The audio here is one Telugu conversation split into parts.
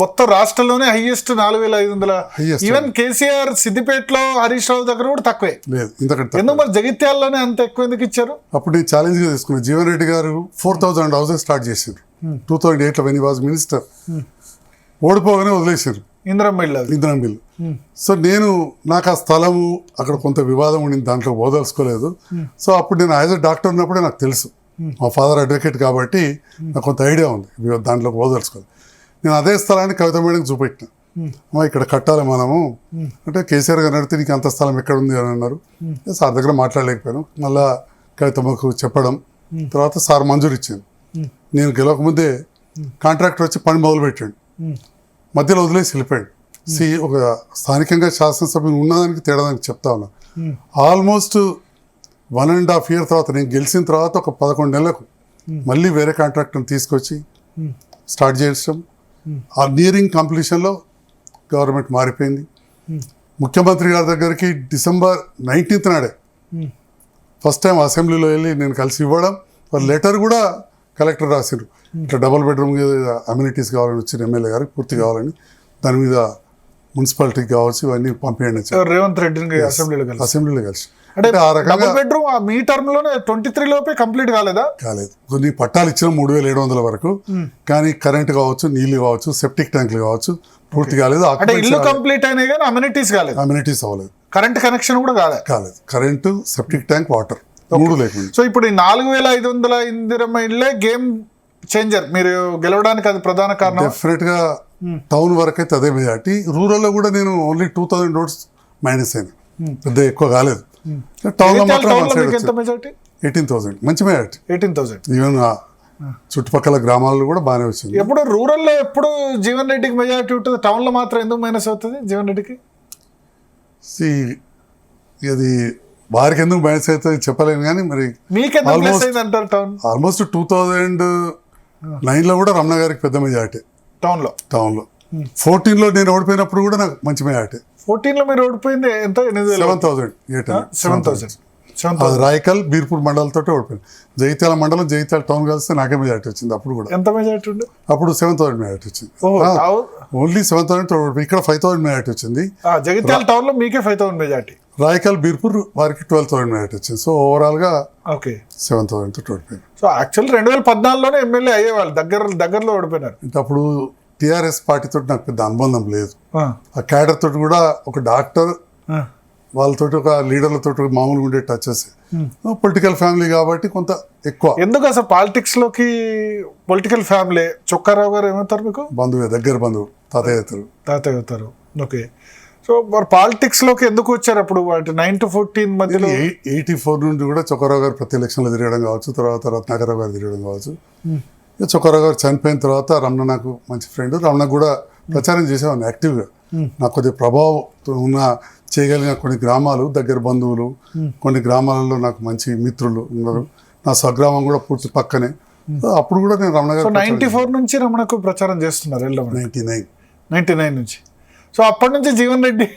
మొత్తం రాష్ట్రంలోనే హైయెస్ట్ 4,500. ఈవెన్ కేసీఆర్ సిద్దిపేటలో హరీష్ రావు దగ్గర కూడా తక్కువే లేదు. ఇంతకంటే ఎందుకు మరి జగిత్యాలలోనే అంత ఎక్కువ ఎందుకు ఇచ్చారు? అప్పుడు నేను ఛాలెంజ్ గా తీసుకున్నాను. జీవన్ రెడ్డి గారు 4,000 హౌసెస్ స్టార్ట్ చేశారు 2008లో వెన్ హి వాజ్ మినిస్టర్. ఓడిపోగానే వదిలేశారు ఇంధనం బిల్లు. సో నాకు ఆ స్థలము అక్కడ కొంత వివాదం ఉండింది, దాంట్లో ఓదలుచుకోలేదు. సో అప్పుడు నేను యాజ్ అ డాక్టర్ ఉన్నప్పుడే నాకు తెలుసు, మా ఫాదర్ అడ్వకేట్ కాబట్టి నాకు కొంత ఐడియా ఉంది దాంట్లో ఓదలుచుకోలేదు. నేను అదే స్థలాన్ని కవిత మేడంకి చూపెట్టిన, ఇక్కడ కట్టాలి మనము అంటే కేసీఆర్ గారు అడిగితే నీకు అంత స్థలం ఎక్కడ ఉంది అని అన్నారు. సార్ దగ్గర మాట్లాడలేకపోయాను. మళ్ళా కవితమ్మకు చెప్పడం, తర్వాత సార్ మంజూరు ఇచ్చాను. నేను గెలవకముందే కాంట్రాక్టర్ వచ్చి పని మొదలు పెట్టాడు, మధ్యలో వదిలేసి వెళ్ళిపోయాడు. ఒక స్థానికంగా శాసనసభ్యులు ఉన్నదానికి తేడాదానికి చెప్తా ఉన్నా. ఆల్మోస్ట్ 1.5 years తర్వాత నేను గెలిచిన తర్వాత ఒక 11 నెలలకు మళ్ళీ వేరే కాంట్రాక్టర్ని తీసుకొచ్చి స్టార్ట్ చేయడం. ఆ నియరింగ్ కంప్లీషన్లో గవర్నమెంట్ మారిపోయింది. ముఖ్యమంత్రి గారి దగ్గరికి December 19th నాడే ఫస్ట్ టైం అసెంబ్లీలో వెళ్ళి నేను కలిసి ఇవ్వడం. లెటర్ కూడా కలెక్టర్ రాశారు, ఇట్లా డబుల్ బెడ్రూమ్ అమ్యూనిటీస్ కావాలని వచ్చిన ఎమ్మెల్యే గారికి పూర్తి కావాలని, దాని మీద మున్సిపాలిటీకి కావచ్చు ఇవన్నీ పంపించండి రేవంత్ రెడ్డి అసెంబ్లీలో కలిసి. అంటే ఆ రకంగా బెడ్రూమ్ మీ టర్మ్ లోనే 23 లోపే కంప్లీట్ కాలేదు. కొన్ని పట్టాలు ఇచ్చిన 3,700 వరకు, కానీ కరెంట్ కావచ్చు, నీళ్లు కావచ్చు, సెప్టిక్ ట్యాంకులు కావచ్చు పూర్తి కాలేదు. అంటే ఇల్లు కంప్లీట్ అయినాయి కానీ అమ్యూనిటీస్ కాలేదు. అమ్యూనిటీస్ అవ్వలేదు. కరెంట్ కనెక్షన్ కూడా కాలేదు. కరెంటు, సెప్టిక్ ట్యాంక్, వాటర్ 3 లేకుండా. సో ఇప్పుడు 4,500 ఇందిరమ్మ ఇళ్ళే గేమ్ చేంజర్. మీరు గెలవడానికి అది ప్రధాన కారణం. డెఫినెట్ గా టౌన్ వరకు అయితే అదే మెజార్టీ. రూరల్ లో కూడా నేను ఓన్లీ 2,000 votes మైనస్ అయినా, పెద్ద ఎక్కువ కాలేదు. టౌన్ లో మాత్రం 18,000 మంచి మెజార్టీ. 18,000 ఈవెన్ చుట్టుపక్కల గ్రామాల్లో కూడా బాగానే వచ్చింది. ఎప్పుడు రూరల్ లో ఎప్పుడు జీవన్ రెడ్డికి మెజార్టీ ఉంటుంది, టౌన్ లో మాత్రం ఎందుకు మైనస్ అవుతుంది జీవన్ రెడ్డికి? ఇది వారికి ఎందుకు మైనస్ అవుతుంది చెప్పలేను, కానీ మరి ఆల్మోస్ట్ 2009లో కూడా రమణ గారికి పెద్ద మెజార్టీ టౌన్ లో. 14లో నేను ఓడిపోయినప్పుడు కూడా నాకు మంచి మెజార్టీ. 14లో మీరు ఓడిపోయింది ఎంత? 7,000. రాయకల్, బీర్పూర్ మండలంతో ఓడిపోయింది. జగిత్యాల మండలం, జగిత్యాల టౌన్ కలిస్తే నాకే మెజార్టీ వచ్చింది. అప్పుడు కూడా ఎంత మెజార్టీ ఉంది? అప్పుడు 7,000 మెజార్టీ వచ్చింది. ఓన్లీ 7,000 ఓడిపోయి ఇక్కడ 5,000 మెజార్టీ వచ్చింది. జగిత్యాల టౌన్ లో మీకే 5,000 మెజార్టీ. రాయకల్, బీర్పూర్ వారికి 12,000 మెజార్టీ వచ్చింది. సో ఓవరాల్ గా 7,000 తోటి ఓడిపోయింది. సో యాక్చువల్ 2014లోనే ఎమ్మెల్యే అయ్యేవాళ్ళు, దగ్గరలో ఓడిపోయినారు. అప్పుడు టీఆర్ఎస్ పార్టీతో నాకు పెద్ద అనుబంధం లేదు. ఆ క్యాడర్ తోటి కూడా ఒక డాక్టర్ వాళ్ళతో ఒక లీడర్లతో మామూలుగా ఉండే టచెస్. పొలిటికల్ ఫ్యామిలీ కాబట్టి కొంత ఎక్కువ. ఎందుకు అసలు పాలిటిక్స్ లోకి పొలిటికల్ ఫ్యామిలీ? చొక్కారావు గారు ఏమవుతారు మీకు? బంధువే, దగ్గర బంధువు, తాతయ్య అవుతారు. ఓకే. సో మరి పాలిటిక్స్ లోకి ఎందుకు వచ్చారు అప్పుడు? 9 to 14 మధ్యలో 84 నుండి కూడా చొక్కారావు గారు ప్రతి ఎలక్షన్లో తిరగడం కావచ్చు, తర్వాత రత్నాకరావు గారు తిరగడం కావచ్చు. చొక్కారావు గారు చనిపోయిన తర్వాత రమణ నాకు మంచి ఫ్రెండ్. రమణకు కూడా ప్రచారం చేసేవాడిని యాక్టివ్గా. నాకు కొద్దిగా ప్రభావం ఉన్న చేయగలిగిన కొన్ని గ్రామాలు, దగ్గర బంధువులు, కొన్ని గ్రామాలలో నాకు మంచి మిత్రులు ఉన్నారు. నా స్వగ్రామం కూడా పూర్తి పక్కనే. అప్పుడు కూడా నేను రమణ గారు 94 నుంచి రమణకు ప్రచారం చేస్తున్నారు. 99 నుంచి. సో అప్పటి నుంచి జీవన్ రెడ్డి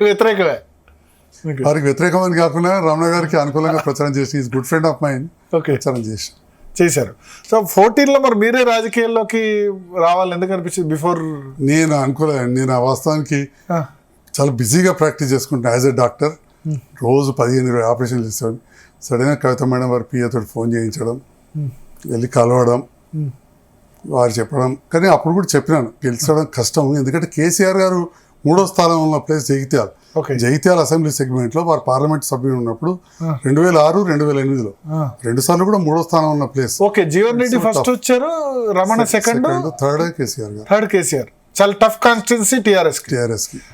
వ్యతిరేకమే. వారికి వ్యతిరేకమని కాకుండా రమణ గారికి అనుకూలంగా ప్రచారం చేసి, is good friend of mind, ప్రచారం చేశారు. సో 14లో మరి మీరే రాజకీయాల్లోకి రావాలి ఎందుకు అనిపించింది? బిఫోర్ నేను అనుకోలేదు. నేను ఆ వాస్తవానికి చాలా బిజీగా ప్రాక్టీస్ చేసుకుంటాను యాజ్ ఎ డాక్టర్. రోజు 15-20 ఆపరేషన్లు చేసేవాడిని. సడన్గా కవిత మేడం వారి పిఏతో ఫోన్ చేయించడం, వెళ్ళి కలవడం, వారు చెప్పడం. కానీ అప్పుడు కూడా చెప్పినాను గెలిచడం కష్టం, ఎందుకంటే కేసీఆర్ గారు 3వ స్థానంలో ఉన్న place Jagtial. Jagtial assembly segment లో వారు పార్లమెంట్ సభ్యులు ఉన్నప్పుడు 2006, 2008లో 2 సార్లు కూడా 3వ స్థానం ఉన్న place. Okay. Jeevan Reddy first వచ్చారు, రమణ సెకండ్, థర్డ్ కేసీఆర్. చాలా టఫ్ కాన్స్టిట్యున్సీ టీఆర్ఎస్ కి.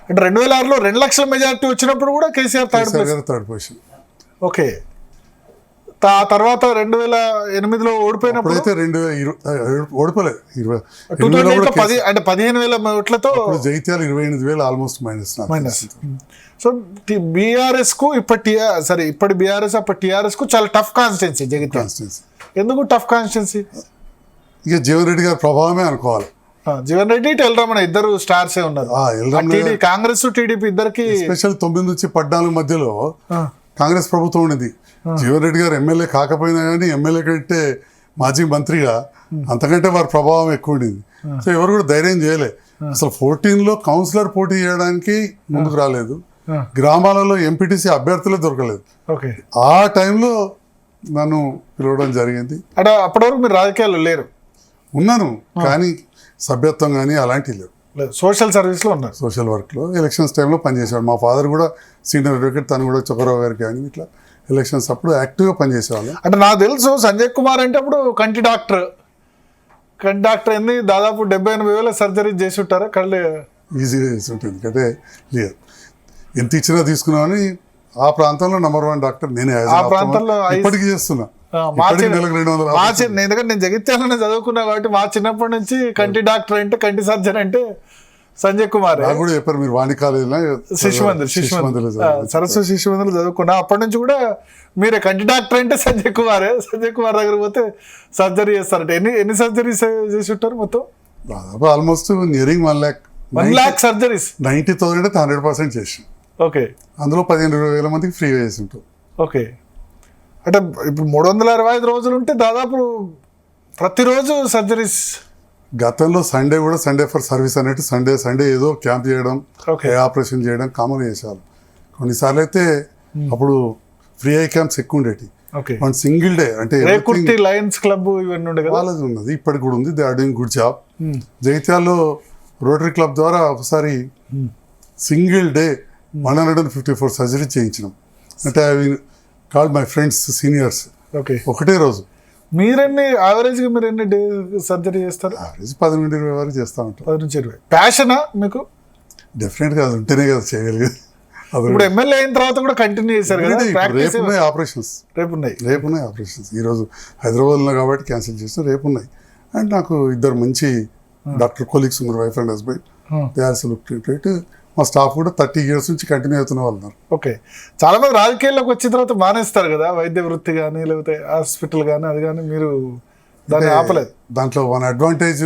అంటే 2006లో 2 లక్షల మెజారిటీ వచ్చినప్పుడు కూడా కేసీఆర్ థర్డ్ పొజిషన్. ఓకే. ఆ తర్వాత 2008లో ఓడిపోయినప్పుడు ఓడిపోలేదు. 15,000 ఓట్లతో Jagtial 28,000 almost minus. So BRS కు ఇప్పటి బీఆర్ఎస్ అప్పటి టీఆర్ఎస్ కు చాలా టఫ్ కాన్స్టిట్యున్సీ జగిత్యాల. ఎందుకు టఫ్ కాన్స్టిట్యున్సీ? ఇక జీవన్ రెడ్డి గారి ప్రభావమే అనుకోవాలి. జీవన్ రెడ్డి, ఎల్రమణ ఇద్దరు స్టార్సే ఉన్నారు. కాంగ్రెస్, టీడీపీ ఇద్దరికి స్పెషల్ 9 నుంచి 14 మధ్యలో కాంగ్రెస్ ప్రభుత్వం ఉండేది. జీవన్ రెడ్డి గారు ఎమ్మెల్యే కాకపోయినా కానీ ఎమ్మెల్యే కంటే మాజీ మంత్రిగా అంతకంటే వారి ప్రభావం ఎక్కువ ఉండేది. సో ఎవరు కూడా ధైర్యం చేయలే. అసలు 14లో కౌన్సిలర్ పోటీ చేయడానికి ముందుకు రాలేదు, గ్రామాలలో ఎంపీటీసీ అభ్యర్థులే దొరకలేదు. ఓకే, ఆ టైంలో నన్ను పిలవడం జరిగింది. అంటే అప్పటి వరకు మీరు రాజకీయాల్లో లేరు? ఉన్నాను, కానీ సభ్యత్వం కానీ అలాంటివి లేవు. సోషల్ సర్వీస్లో ఉన్నారు. సోషల్ వర్క్లో ఎలక్షన్స్ టైంలో పనిచేసేవాడు. మా ఫాదర్ కూడా సీనియర్ అడ్వకేట్, తను కూడా చొక్కరావు గారికి కానీ ఇట్లా ఎలక్షన్స్ అప్పుడు యాక్టివ్గా పనిచేసేవాళ్ళు. అంటే నాకు తెలుసు సంజయ్ కుమార్ అంటే అప్పుడు కంటి డాక్టర్ ఏంది, దాదాపు 70,000-80,000 సర్జరీ చేసి ఉంటారా కళ్ళు? ఈజీగా చేసి ఉంటుంది, ఎందుకంటే లేదు ఎంత ఇచ్చినా తీసుకున్నామని ఆ ప్రాంతంలో #1 డాక్టర్ నేనే. ఆ ప్రాంతంలో ఇప్పటికీ చేస్తున్నా. ఎందుకంటే నేను జగిత్యాలనే చదువుకున్నా కాబట్టి మా చిన్నప్పటి నుంచి కంటి డాక్టర్ అంటే, కంటి సర్జన్ అంటే సంజయ్ కుమార్. కూడా చెప్పారు మీరు వాణి కాలేజీలో శిశుమందిర్ సరస్వతి శిశుమందిర్లో చదువుకున్నా. అప్పటి నుంచి కూడా మీరే కంటి డాక్టర్ అంటే సంజయ్ కుమార్ దగ్గర పోతే సర్జరీ చేస్తారంటే ఎన్ని సర్జరీస్ చేసి ఉంటారు మొత్తం? దాదాపు ఆల్మోస్ట్ నియరింగ్ 1 lakh సర్జరీస్. 90,000 అయితే 100% చేసి. ఓకే, అందులో 15,000 మందికి ఫ్రీగా చేసి ఉంటాం. ఓకే, అంటే ఇప్పుడు 365 రోజులు ఉంటే దాదాపు ప్రతిరోజు సర్జరీస్. గతంలో సండే కూడా సండే ఫర్ సర్వీస్ అన్నట్టు సండే ఏదో క్యాంప్ చేయడం, ఆపరేషన్ చేయడం కామన్ చేసేవాళ్ళు. కొన్నిసార్లు అయితే అప్పుడు ఫ్రీ ఐ క్యాంప్స్ ఎక్కువ ఉండేవి. వన్ సింగిల్ డే అంటే లయన్స్ క్లబ్ ఇవన్నీ ఉండే కదా, వాళ్ళది ఉన్నది, ఇప్పటికి కూడా ఉంది. They are doing good job. జగిత్యాల్లో రోటరీ క్లబ్ ద్వారా ఒకసారి సింగిల్ డే 154 సర్జరీ చేయించినాం. అంటే అవి called my friends seniors. Okay, ఒకటే రోజు. యావరేజ్గా మీరు ఎన్ని డే సర్జరీ చేస్తారు? యావరేజ్ 10 నుండి 20 వరకు చేస్తూ ఉంటాం. 10 నుంచి 20. ప్యాషనా మీకు? డెఫినెట్గా అది ఉంటేనే కదా చేయగలిగేది. ఇప్పుడు ఎమ్మెల్యే అయిన తర్వాత కూడా కంటిన్యూ చేశారు కదా? రేపు ఉన్నాయి ఆపరేషన్స్. రేపు ఉన్నాయి ఆపరేషన్స్. ఈరోజు హైదరాబాద్లో కాబట్టి క్యాన్సిల్ చేసిన, రేపు ఉన్నాయి. అండ్ నాకు 2 మంచి డాక్టర్ కొలీగ్స్ ఉన్నారు, wife and husband. They are selected. మా స్టాఫ్ కూడా 30 years నుంచి కంటిన్యూ అవుతున్న వాళ్ళు ఉన్నారు. ఓకే, చాలా మంది రాజకీయాల్లోకి వచ్చిన తర్వాత మానేస్తారు కదా, వైద్య వృత్తి కానీ లేకపోతే హాస్పిటల్ కానీ, అది కానీ మీరు దాన్ని ఆపలేదు. దాంట్లో one advantage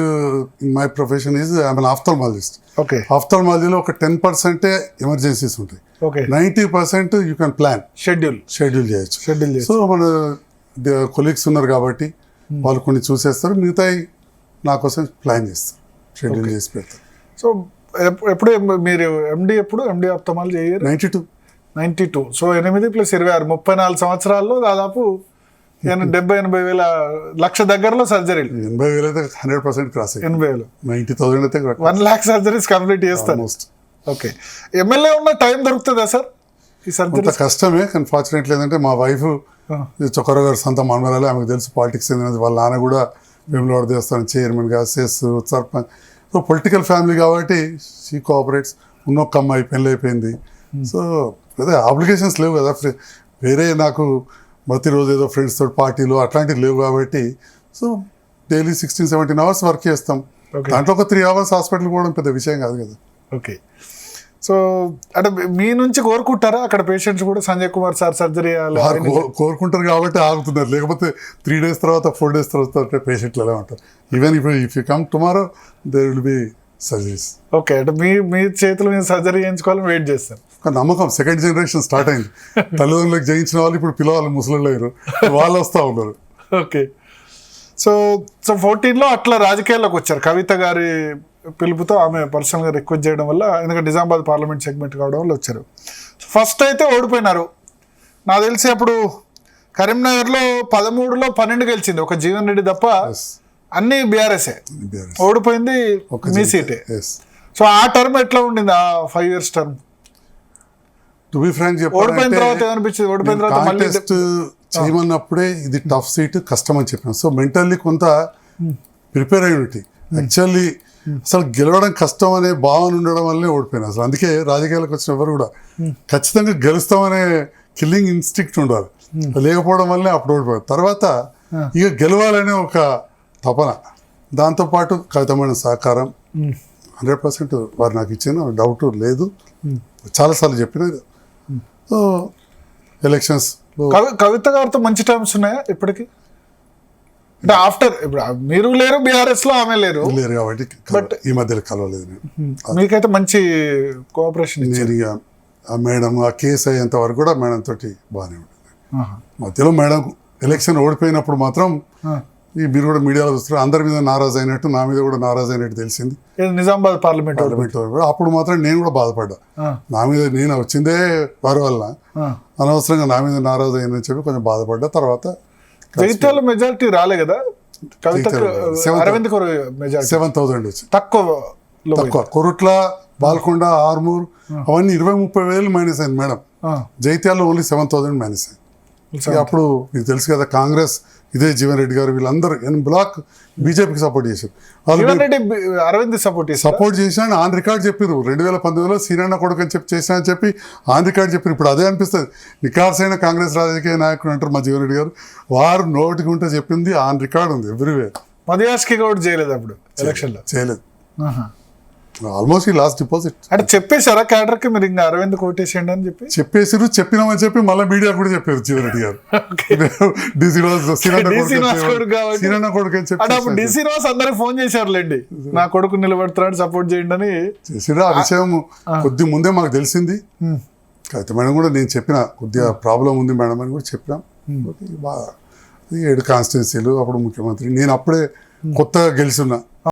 in my profession is I'm an ophthalmologist. Okay, ఆఫ్థల్మాలజీలో ఒక 10% ఎమర్జెన్సీస్ ఉంటాయి. Okay, 90% you can plan, schedule చేయొచ్చు. సో మన కొలీగ్స్ ఉన్నారు కాబట్టి వాళ్ళు కొన్ని చూసేస్తారు, మిగతాయి నా కోసం ప్లాన్ చేస్తారు, షెడ్యూల్ చేసి పెడతారు. సో ఎప్పుడు మీరు ఎండి ఆఫ్థల్మాలజీ అయ్యారు? 92. సో 8 + 26 34 సంవత్సరాల్లో దాదాపు 70,000-80,000 లక్ష దగ్గరలో సర్జరీలు. 80,000 అయితే 100% క్రాస్. 80,000. 90,000 అయితే 1 lakh సర్జరీస్ కంప్లీట్ చేస్తారు. ఓకే, ఎమ్మెల్యే ఉన్న టైం దొరుకుతుందా సార్ ఈ సర్జరీ? కష్టమే, కానీ ఫార్చునేట్లీ ఏంటంటే మా వైఫ్ చొక్కరావు గారు సొంత మనమరాలే, ఆమెకు తెలుసు పాలిటిక్స్ ఏంటంటే. వాళ్ళ నాన్న కూడా వేములవాడ దేవస్థానం చైర్మన్గా, CESS, sarpanch. So political family కాబట్టి షీ కోఆపరేట్స్. ఉన్నొక్క అమ్మాయి పెళ్ళి అయిపోయింది. సో అదే ఆబ్లిగేషన్స్ లేవు కదా, వేరే నాకు ప్రతిరోజు ఏదో ఫ్రెండ్స్ తోటి పార్టీలు అట్లాంటివి లేవు కాబట్టి. సో డైలీ 16-17 hours వర్క్ చేస్తాం. దాంట్లో ఒక 3 hours హాస్పిటల్ పోవడం పెద్ద విషయం కాదు కదా. ఓకే, సో అంటే మీ నుంచి కోరుకుంటారా అక్కడ పేషెంట్స్ కూడా సంజయ్ కుమార్ సార్ సర్జరీ కోరుకుంటారు కాబట్టి ఆగుతున్నారు, లేకపోతే 3 days తర్వాత 4 days తర్వాత పేషెంట్లు ఎలా ఉంటారు. Even if you come tomorrow there will be surgeries. Okay, అంటే మీ చేతులు మీద సర్జరీ చేయించుకోవాలని వెయిట్ చేస్తాను. ఒక నమ్మకం, సెకండ్ జనరేషన్ స్టార్ట్ అయింది. తల్లిదండ్రులకు జయించిన వాళ్ళు ఇప్పుడు పిల్లవాళ్ళు ముసలిళ్ళు అయ్యారు, వాళ్ళు వస్తూ ఉన్నారు. ఓకే, సో 14లో అట్లా రాజకీయాల్లోకి వచ్చారు. కవిత గారి పిలుపుతో ఆమె పర్సనల్గా రిక్వెస్ట్ చేయడం వల్ల, ఎందుకంటే నిజామాబాద్ పార్లమెంట్ సెగ్మెంట్ కావడం వల్ల వచ్చారు. ఫస్ట్ అయితే ఓడిపోయినారు. నాకు తెలిసి అప్పుడు కరీంనగర్లో 13లో 12 గెలిచింది, ఒక జీవన్ రెడ్డి తప్ప అన్ని బీఆర్ఎస్ఏ. ఓడిపోయింది మీ సీటే. సో ఆ టర్మ్ ఎట్లా ఉండింది, ఆ 5 years term? To be frank ఓడిపోయిన తర్వాత ఏమనిపించింది? ఓడిపోయిన తర్వాత మళ్ళీ చేయమన్నప్పుడే ఇది టఫ్ సీట్, కష్టం అని చెప్పాను. సో మెంటల్లీ కొంత ప్రిపేర్ అయి ఉంటుంది. యాక్చువల్లీ అసలు గెలవడం కష్టం అనే భావన ఉండడం వల్లనే ఓడిపోయినా. అసలు అందుకే రాజకీయాలకు వచ్చిన ఎవరు కూడా ఖచ్చితంగా గెలుస్తామనే కిల్లింగ్ ఇన్స్టింక్ట్ ఉండాలి, లేకపోవడం వల్లనే అప్పుడు ఓడిపోయారు. తర్వాత ఇక గెలవాలనే ఒక తపన, దాంతోపాటు కవితమైన సహకారం 100% వారు నాకు ఇచ్చిన డౌట్ లేదు. చాలాసార్లు చెప్పిన. సో ఎలక్షన్స్ కవిత గారితో మంచి టర్మ్స్ ఉన్నాయా ఇప్పటికి? అంటే ఆఫ్టర్ ఇప్పుడు మీరు లేరు బీఆర్ఎస్ లో, ఆమె లేరు కాబట్టి బట్ ఈ మధ్యలో కలవలేదు నేను. మీకైతే మంచి కోఆపరేషన్ నేను ఇక ఆ మేడం ఆ కేసు అయ్యేంత వరకు కూడా మేడం తోటి బాగానే ఉంటుంది. మధ్యలో మేడం ఎలక్షన్ ఓడిపోయినప్పుడు మాత్రం ఈ మీరు కూడా మీడియాలో చూస్తారు అందరి మీద నారాజు అయినట్టు నా మీద కూడా నారాజు అయినట్టు తెలిసింది. నిజామాబాద్ పార్లమెంట్ అప్పుడు మాత్రం నేను కూడా బాధపడ్డా. నా మీద నేను వచ్చిందే వారి వల్ల అనవసరంగా నా మీద నారాజు అయిందని చెప్పి కొంచెం బాధపడ్డా. తర్వాత జగిత్యాల మెజారిటీ రాలే కదా, అరవింద్ 7,000 వచ్చి తక్కువ. కొరుట్ల, బాల్కొండ, ఆర్మూర్ అవన్నీ 20-30 వేలు మైనస్ అయింది మేడం. జైత్యాల్లో ఓన్లీ 7,000 మైనస్ అయింది. అప్పుడు మీకు తెలుసు కదా, కాంగ్రెస్ ఇదే జీవన్ రెడ్డి గారు వీళ్ళందరూ బ్లాక్ బీజేపీకి సపోర్ట్ చేశారు. అరవింద్ సపోర్ట్ చేసిన ఆన్ రికార్డ్ చెప్పారు. 2019లో సీనన్న కొడుకు అని చెప్పి చేసిన అని చెప్పి ఆన్ రికార్డ్ చెప్పారు. ఇప్పుడు అదే అనిపిస్తుంది. నికార్సైన కాంగ్రెస్ రాజకీయ నాయకుడు అంటారు మా జీవన్ రెడ్డి గారు. వారు నోటికి ఉంటే చెప్పింది ఆన్ రికార్డ్ ఉంది ఎవ్రీవేర్. మధుయాష్కి కూడా చేయలేదు అప్పుడు ఎలక్షన్లో, చేయలేదు. ఆల్మోస్ట్ ఈ లాస్ట్ డిపాజిట్ అంటే చెప్పేశారా క్యాడర్ కి మీరు ఇంకా అరవింద్ కోటేసేయండి అని చెప్పి చెప్పేసారు. చెప్పినామని చెప్పి మళ్ళీ మీడియా కూడా చెప్పారు జీవన్ రెడ్డి గారు. సీనన్న కొడుకు అని చెప్పి అప్పుడు డీసీ రాస్ అందరికి ఫోన్ చేశారులేండి, నా కొడుకు నిలబడుతున్నాడు సపోర్ట్ చేయండి అని చేసారు. ఆ విషయం కొద్ది ముందే మాకు తెలిసింది. అయితే మేడం కూడా నేను చెప్పిన కొద్దిగా ప్రాబ్లం ఉంది మేడం అని కూడా చెప్పినాం. 7 కాన్స్టిట్యున్సీలు అప్పుడు ముఖ్యమంత్రి, నేను అప్పుడే కొత్తగా గెలిచున్నా.